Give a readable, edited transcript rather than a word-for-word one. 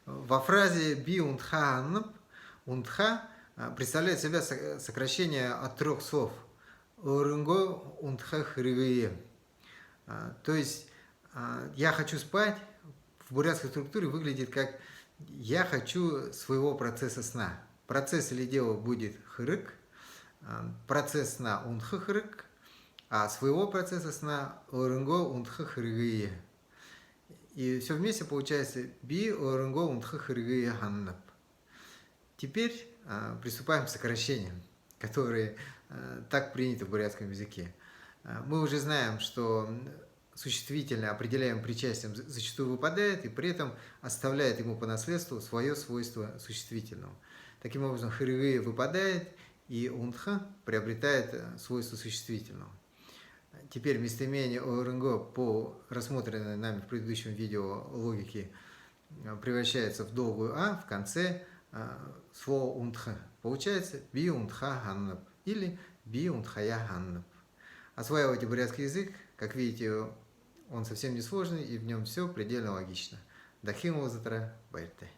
Во фразе би унтха аннап унтха представляет себя сокращение от трех слов. Орынго унтха хырыгые. То есть я хочу спать в бурятской структуре выглядит как я хочу своего процесса сна. Процесс или дело будет хырык, процесс сна унтха хырык, а своего процесса сна орынго унтха хырыгые. И все вместе получается би орынго унтха хырыгые ханнап. Теперь приступаем к сокращениям, которые так приняты в бурятском языке. Мы уже знаем, что существительное, определяемым причастием, зачастую выпадает и при этом оставляет ему по наследству свое свойство существительного. Таким образом, хырыгы выпадает, и унтха приобретает свойство существительного. Теперь местоимение орынго по рассмотренной нами в предыдущем видео логике превращается в долгую а в конце слова унтха. Получается би унтха ханнап или би унтхая ханнап. Осваивайте бурятский язык, как видите, он совсем не сложный и в нем все предельно логично. Дахим лазатра байте.